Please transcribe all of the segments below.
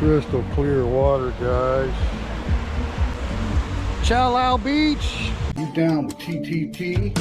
Crystal clear water, guys. Chao Lao Beach. You down with TTT?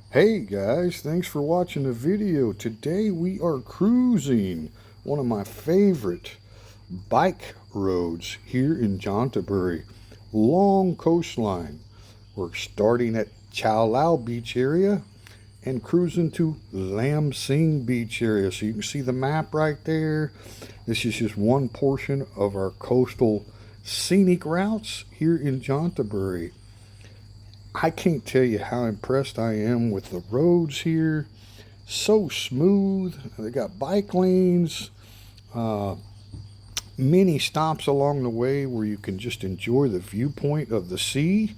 Hey guys, thanks for watching the video. Today we are cruising one of my favorite bike roads here in Chanthaburi. Long coastline. We're starting at Chao Lao beach area and cruising to Laem Sing beach area. So you can see the map right there. This is just one portion of our coastal scenic routes here in Chanthaburi. I can't tell you how impressed I am with the roads here. So smooth. They got bike lanes, many stops along the way where you can just enjoy the viewpoint of the sea.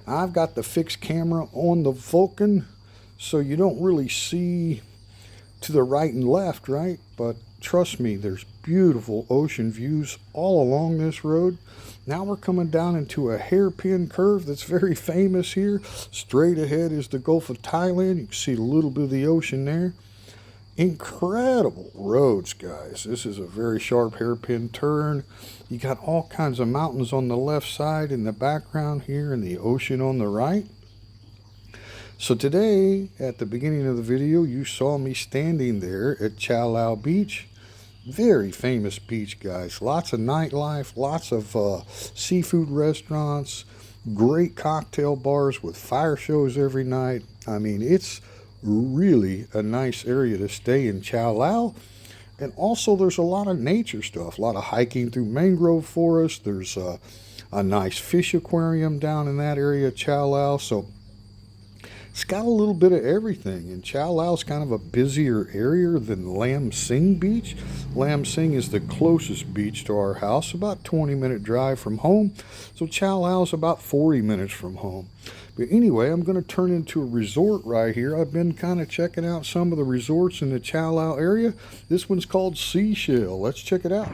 I've got the fixed camera on the Vulcan, so you don't really see to the right and left, right? But trust me, there's beautiful ocean views all along this road. Now we're coming down into a hairpin curve that's very famous here. Straight ahead is the Gulf of Thailand. You can see a little bit of the ocean there. Incredible roads, guys. This is a very sharp hairpin turn. You got all kinds of mountains on the left side in the background here and the ocean on the right. So today, at the beginning of the video, you saw me standing there at Chao Lao Beach. Very famous beach, guys. Lots of nightlife, lots of seafood restaurants, great cocktail bars with fire shows every night. I mean, it's really a nice area to stay in Chao Lao. And also there's a lot of nature stuff, a lot of hiking through mangrove forest. There's a nice fish aquarium down in that area, Chao Lao. So it's got a little bit of everything, and Chao Lao is kind of a busier area than Laem Sing Beach. Laem Sing is the closest beach to our house, about 20-minute drive from home. So Chao Lao is about 40 minutes from home. But anyway, I'm going to turn into a resort right here. I've been kind of checking out some of the resorts in the Chao Lao area. This one's called Seashell. Let's check it out.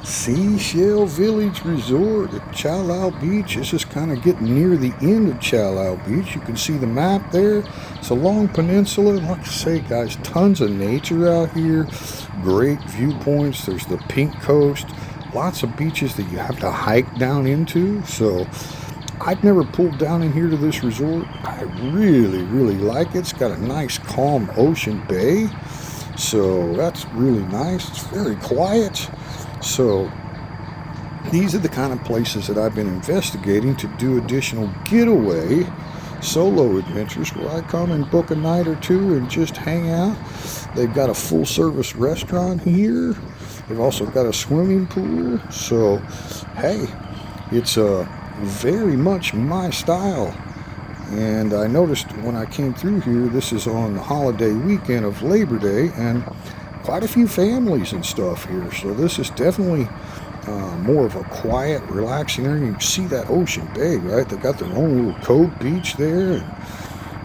Seashell Village Resort at Chao Lao Beach. This is kind of getting near the end of Chao Lao Beach. You can see the map there. It's a long peninsula. And like I say, guys, tons of nature out here. Great viewpoints. There's the Pink Coast. Lots of beaches that you have to hike down into. So I've never pulled down in here to this resort. I really, really like it. It's got a nice, calm ocean bay. So that's really nice. It's very quiet. So these are the kind of places that I've been investigating to do additional getaway solo adventures where I come and book a night or two and just hang out. They've got a full service restaurant here. They've also got a swimming pool. So hey, it's very much my style. And I noticed when I came through here, this is on the holiday weekend of Labor Day, and quite a few families and stuff here. So this is definitely more of a quiet, relaxing area. You can see that ocean bay, right? They got their own little cove beach there, and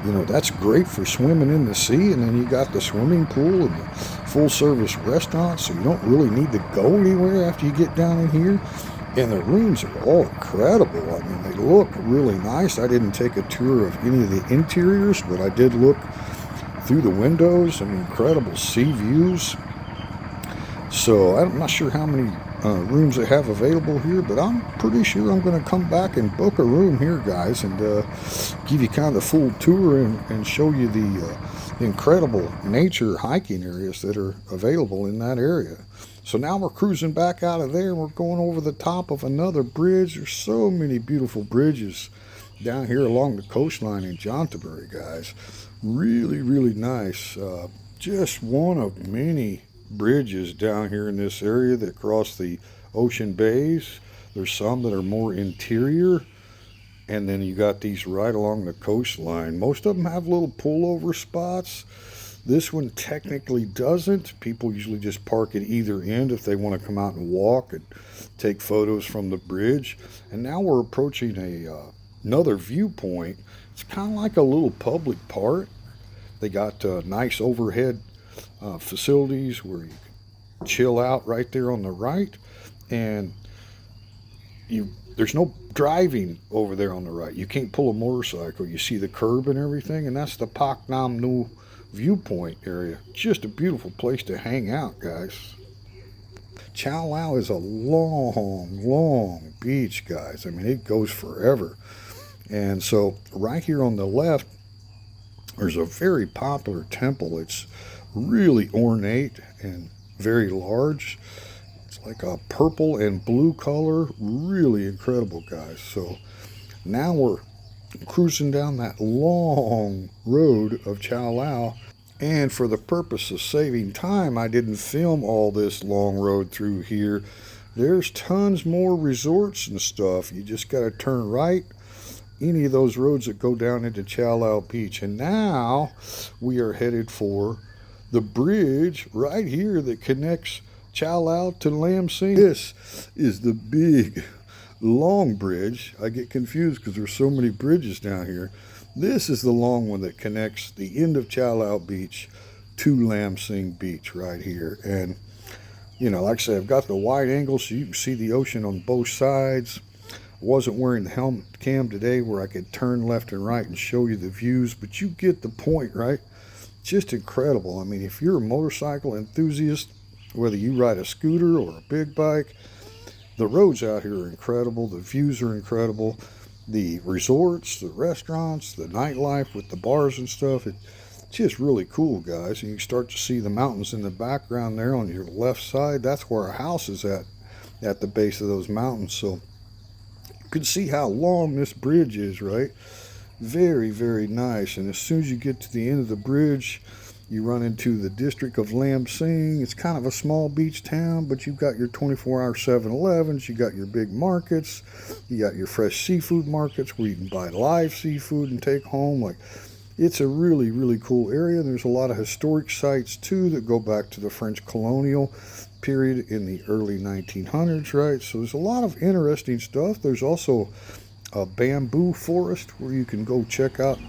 you know, that's great for swimming in the sea. And then you got the swimming pool and the full service restaurant, so you don't really need to go anywhere after you get down in here. And the rooms are all incredible. I mean, they look really nice. I didn't take a tour of any of the interiors, but I did look through the windows. I mean, incredible sea views. So I'm not sure how many rooms they have available here, but I'm pretty sure I'm going to come back and book a room here, guys, and give you kind of the full tour and show you the incredible nature hiking areas that are available in that area. So now we're cruising back out of there, and we're going over the top of another bridge. There's so many beautiful bridges down here along the coastline in Chanthaburi, guys. Really, really nice. Just one of many bridges down here in this area that cross the ocean bays. There's some that are more interior, and then you got these right along the coastline. Most of them have little pullover spots. This one technically doesn't. People usually just park at either end if they want to come out and walk and take photos from the bridge. And now we're approaching another viewpoint. It's kind of like a little public park. They got nice overhead facilities where you can chill out right there on the right, and there's no driving over there on the right. You can't pull a motorcycle. You see the curb and everything, and that's the Pak Nam Nu viewpoint area. Just a beautiful place to hang out, guys. Chao Lao is a long beach, guys. I mean, it goes forever. And so right here on the left, there's a very popular temple. It's really ornate and very large. It's like a purple and blue color. Really incredible, guys. So now we're cruising down that long road of Chao Lao. And for the purpose of saving time, I didn't film all this long road through here. There's tons more resorts and stuff. You just got to turn right. Any of those roads that go down into Chao Lao Beach. And now we are headed for the bridge right here that connects Chao Lao to Laem Sing. This is the big, long bridge. I get confused because there's so many bridges down here. This is the long one that connects the end of Chao Lao Beach to Laem Sing Beach right here. And, you know, like I said, I've got the wide angle so you can see the ocean on both sides. I wasn't wearing the helmet cam today where I could turn left and right and show you the views, but you get the point, right? Just incredible. I mean, if you're a motorcycle enthusiast, whether you ride a scooter or a big bike, the roads out here are incredible. The views are incredible. The resorts, the restaurants, the nightlife with the bars and stuff, it's just really cool, guys. And you start to see the mountains in the background there on your left side. That's where our house is at the base of those mountains. So you can see how long this bridge is, right? Very, very nice. And as soon as you get to the end of the bridge, you run into the district of Laem Sing. It's kind of a small beach town, but you've got your 24-hour 7-Elevens. You got your big markets. You got your fresh seafood markets where you can buy live seafood and take home. Like, it's a really, really cool area. There's a lot of historic sites, too, that go back to the French colonial period in the early 1900s, right? So there's a lot of interesting stuff. There's also a bamboo forest where you can go check out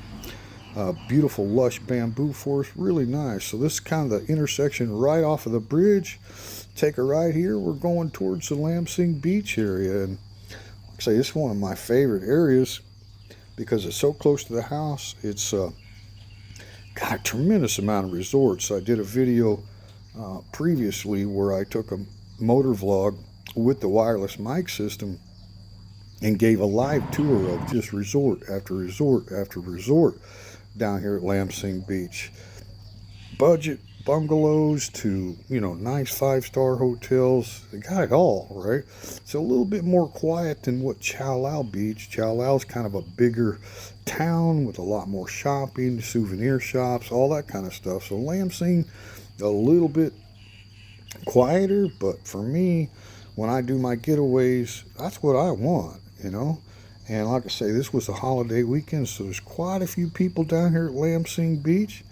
beautiful lush bamboo forest. Really nice. So this is kind of the intersection right off of the bridge. Take a right here. We're going towards the Laem Sing Beach area, and like I say, it's one of my favorite areas because it's so close to the house. It's got a tremendous amount of resorts. I did a video previously where I took a motor vlog with the wireless mic system and gave a live tour of just resort after resort after resort down here at Laem Sing Beach. Budget bungalows to, you know, nice 5-star hotels. They got it all, right? It's a little bit more quiet than what Chao Lao Beach. Chao Lao's kind of a bigger town with a lot more shopping, souvenir shops, all that kind of stuff. So Laem Sing, a little bit quieter, but for me, when I do my getaways, that's what I want, you know. And like I say, this was a holiday weekend, so there's quite a few people down here at Laem Sing Beach.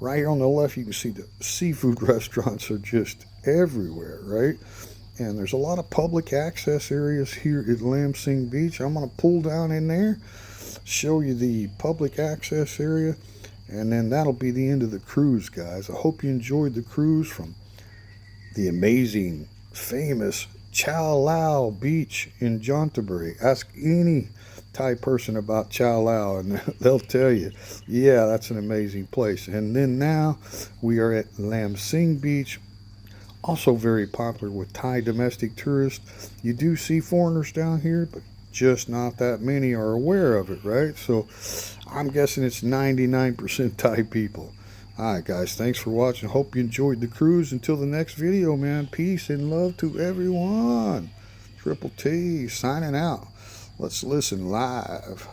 Right here on the left, you can see the seafood restaurants are just everywhere, right? And there's a lot of public access areas here at Laem Sing Beach. I'm going to pull down in there, show you the public access area, and then that'll be the end of the cruise, guys. I hope you enjoyed the cruise from the amazing, famous Chao Lao Beach in Chanthaburi. Ask any Thai person about Chao Lao and they'll tell you, yeah, that's an amazing place. And then now we are at Laem Sing Beach, also very popular with Thai domestic tourists. You do see foreigners down here, but just not that many are aware of it, right? So I'm guessing it's 99% Thai people. Alright guys, thanks for watching. Hope you enjoyed the cruise. Until the next video, man, peace and love to everyone. Triple T signing out. Let's listen live.